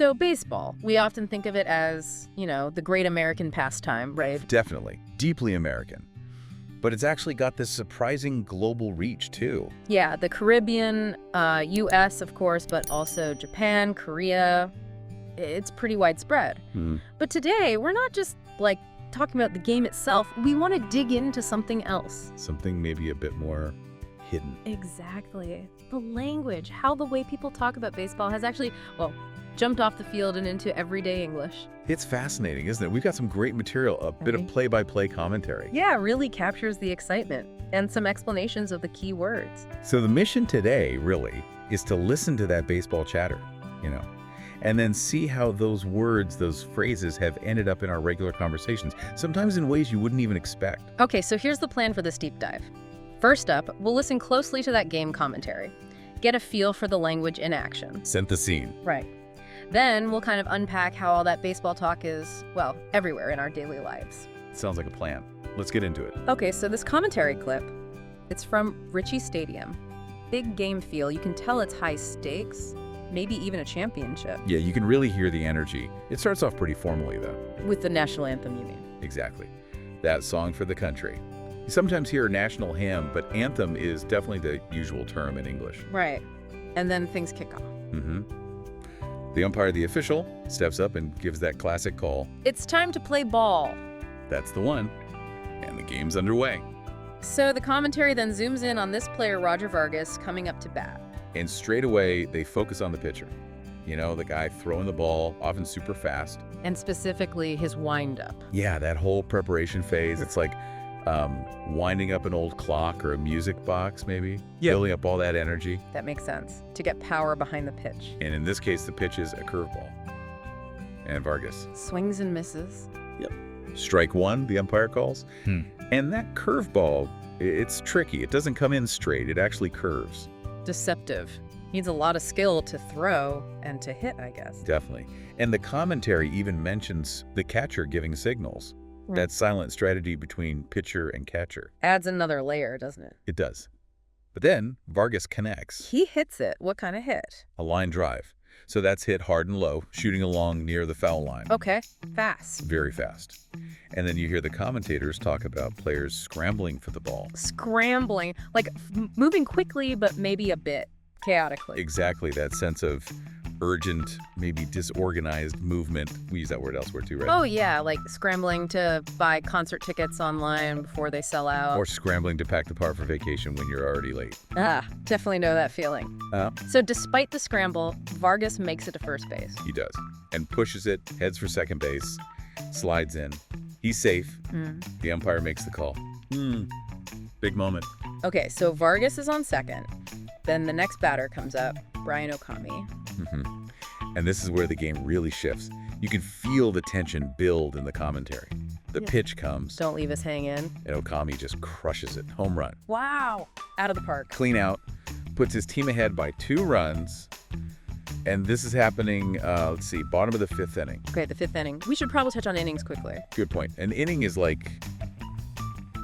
So baseball, we often think of it as, the great American pastime, right? Definitely. Deeply American. But it's actually got this surprising global reach, too. Yeah, the Caribbean, U.S., of course, but also Japan, Korea. It's pretty widespread. But today, we're not just, talking about the game itself. We want to dig into something else. Something maybe a bit more hidden. Exactly. The language, how the way people talk about baseball has actually, jumped off the field and into everyday English. It's fascinating, isn't it? We've got some great material, a bit of play-by-play commentary. Yeah, it really captures the excitement and some explanations of the key words. So the mission today, really, is to listen to that baseball chatter, and then see how those words, those phrases have ended up in our regular conversations, sometimes in ways you wouldn't even expect. Okay, so here's the plan for this deep dive. First up, we'll listen closely to that game commentary, get a feel for the language in action. Set the scene. Right. Then we'll kind of unpack how all that baseball talk is, everywhere in our daily lives. Sounds like a plan. Let's get into it. Okay, so this commentary clip, it's from Richie Stadium. Big game feel. You can tell it's high stakes, maybe even a championship. Yeah, you can really hear the energy. It starts off pretty formally, though. With the national anthem, you mean? Exactly. That song for the country. You sometimes hear a national hymn, but anthem is definitely the usual term in English. Right. And then things kick off. The umpire, the official, steps up and gives that classic call. It's time to play ball. That's the one. And the game's underway. So the commentary then zooms in on this player, Roger Vargas, coming up to bat. And straight away, they focus on the pitcher. The guy throwing the ball, often super fast. And specifically his wind-up. Yeah, that whole preparation phase. It's like winding up an old clock or a music box, maybe. Yeah. Building up all that energy. That makes sense. To get power behind the pitch. And in this case, the pitch is a curveball. And Vargas swings and misses. Yep. Strike one, the umpire calls. And that curveball, it's tricky. It doesn't come in straight. It actually curves. Deceptive. Needs a lot of skill to throw and to hit, I guess. Definitely. And the commentary even mentions the catcher giving signals. That silent strategy between pitcher and catcher. Adds another layer, doesn't it? It does. But then Vargas connects. He hits it. What kind of hit? A line drive. So that's hit hard and low, shooting along near the foul line. Okay. Fast. Very fast. And then you hear the commentators talk about players scrambling for the ball. Scrambling. Like moving quickly, but maybe a bit chaotically. Exactly. That sense of urgent, maybe disorganized movement. We use that word elsewhere too, right? Oh, yeah, like scrambling to buy concert tickets online before they sell out. Or scrambling to pack the car for vacation when you're already late. Definitely know that feeling. So despite the scramble, Vargas makes it to first base. He does. And pushes it, heads for second base, slides in. He's safe. The umpire makes the call. Big moment. Okay, so Vargas is on second. Then the next batter comes up, Brian Okami. And this is where the game really shifts. You can feel the tension build in the commentary. The pitch comes. Don't leave us hanging. And Okami just crushes it. Home run. Wow. Out of the park. Clean out. Puts his team ahead by 2 runs. And this is happening, bottom of the 5th inning. Okay, the 5th inning. We should probably touch on innings quickly. Good point. An inning is like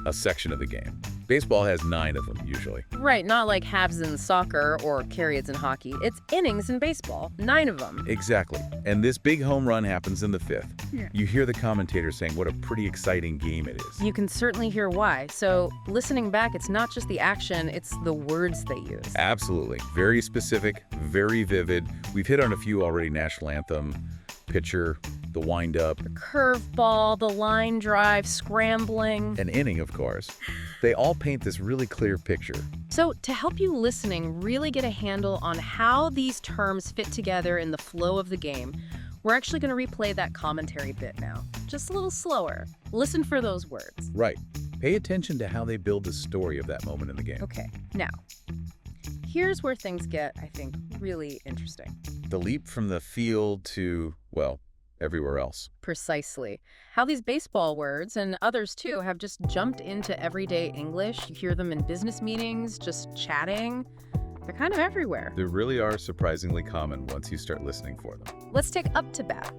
a section of the game. Baseball has 9 of them, usually. Right, not like halves in soccer or periods in hockey. It's innings in baseball, 9 of them. Exactly. And this big home run happens in the 5th. Yeah. You hear the commentator saying what a pretty exciting game it is. You can certainly hear why. So listening back, it's not just the action, it's the words they use. Absolutely. Very specific, very vivid. We've hit on a few already. National anthem, pitcher, the wind-up. The curveball, the line drive, scrambling. An inning, of course. They all paint this really clear picture. So to help you listening really get a handle on how these terms fit together in the flow of the game, we're actually going to replay that commentary bit now. Just a little slower. Listen for those words. Right. Pay attention to how they build the story of that moment in the game. Okay, now, here's where things get, I think, really interesting. The leap from the field to, everywhere else. Precisely. How these baseball words, and others too, have just jumped into everyday English. You hear them in business meetings, just chatting. They're kind of everywhere. They really are surprisingly common once you start listening for them. Let's take up to bat.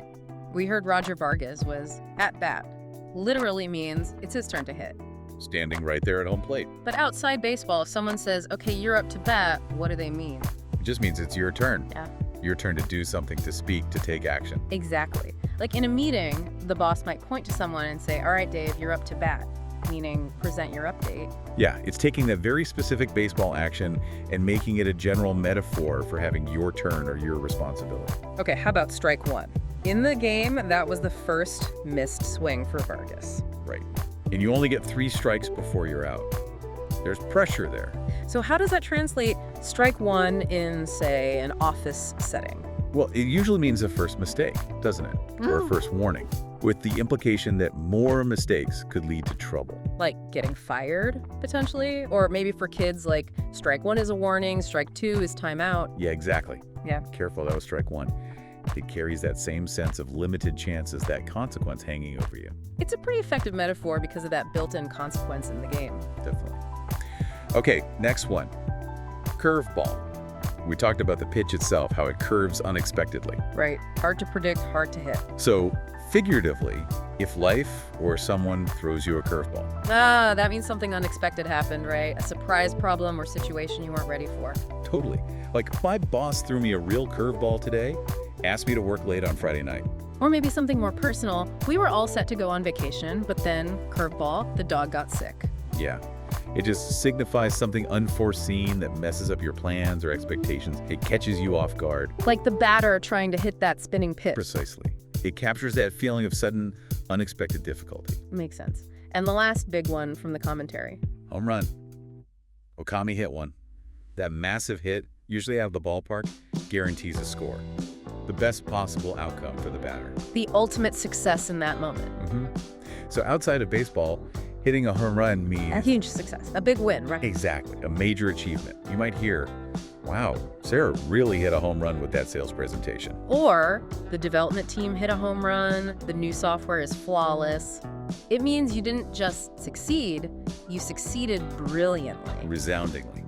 We heard Roger Vargas was at bat. Literally means it's his turn to hit. Standing right there at home plate. But outside baseball, if someone says, okay, you're up to bat, what do they mean? It just means it's your turn. Yeah. Your turn to do something, to speak, to take action. Exactly. Like in a meeting, the boss might point to someone and say, all right, Dave, you're up to bat, meaning present your update. Yeah, it's taking that very specific baseball action and making it a general metaphor for having your turn or your responsibility. Okay, how about strike one? In the game, that was the first missed swing for Vargas. Right. And you only get 3 strikes before you're out. There's pressure there. So how does that translate strike one in, say, an office setting? Well, it usually means a first mistake, doesn't it? Or a first warning, with the implication that more mistakes could lead to trouble. Like getting fired, potentially? Or maybe for kids, like strike one is a warning, strike two is timeout. Yeah, exactly. Yeah. Careful, that was strike one. It carries that same sense of limited chances, that consequence hanging over you. It's a pretty effective metaphor because of that built-in consequence in the game. Definitely. Okay, next one. Curveball. We talked about the pitch itself, how it curves unexpectedly. Right. Hard to predict, hard to hit. So, figuratively, if life or someone throws you a curveball. Ah, that means something unexpected happened, right? A surprise problem or situation you weren't ready for. Totally. Like, if my boss threw me a real curveball today, asked me to work late on Friday night. Or maybe something more personal. We were all set to go on vacation, but then, curveball, the dog got sick. Yeah. It just signifies something unforeseen that messes up your plans or expectations. It catches you off guard. Like the batter trying to hit that spinning pitch. Precisely. It captures that feeling of sudden, unexpected difficulty. Makes sense. And the last big one from the commentary. Home run. Okami hit one. That massive hit, usually out of the ballpark, guarantees a score. The best possible outcome for the batter. The ultimate success in that moment. So outside of baseball, hitting a home run means... A huge success. A big win, right? Exactly. A major achievement. You might hear, wow, Sarah really hit a home run with that sales presentation. Or the development team hit a home run, the new software is flawless. It means you didn't just succeed, you succeeded brilliantly. Resoundingly.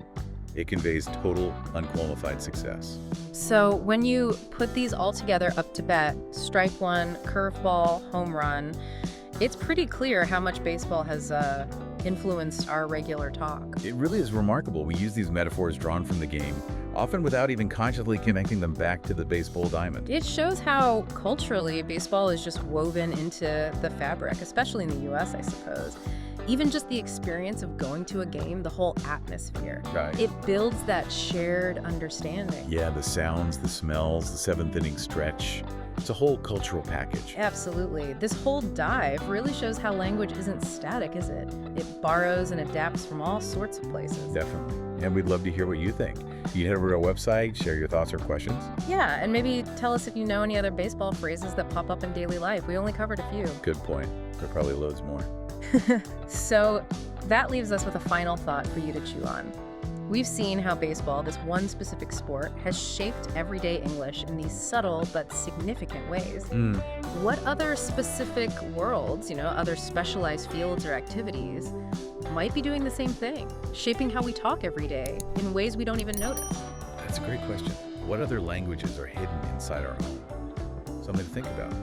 It conveys total, unqualified success. So when you put these all together up to bat, strike one, curveball, home run, it's pretty clear how much baseball has influenced our regular talk. It really is remarkable. We use these metaphors drawn from the game, often without even consciously connecting them back to the baseball diamond. It shows how culturally baseball is just woven into the fabric, especially in the U.S., I suppose. Even just the experience of going to a game, the whole atmosphere. Right. It builds that shared understanding. Yeah, the sounds, the smells, the seventh inning stretch. It's a whole cultural package. Absolutely. This whole dive really shows how language isn't static, is it? It borrows and adapts from all sorts of places. Definitely. And we'd love to hear what you think. You can head over to our website, share your thoughts or questions. Yeah, and maybe tell us if you know any other baseball phrases that pop up in daily life. We only covered a few. Good point. There are probably loads more. So that leaves us with a final thought for you to chew on. We've seen how baseball, this one specific sport, has shaped everyday English in these subtle but significant ways. What other specific worlds, other specialized fields or activities might be doing the same thing, shaping how we talk every day in ways we don't even notice? That's a great question. What other languages are hidden inside our own? Something to think about.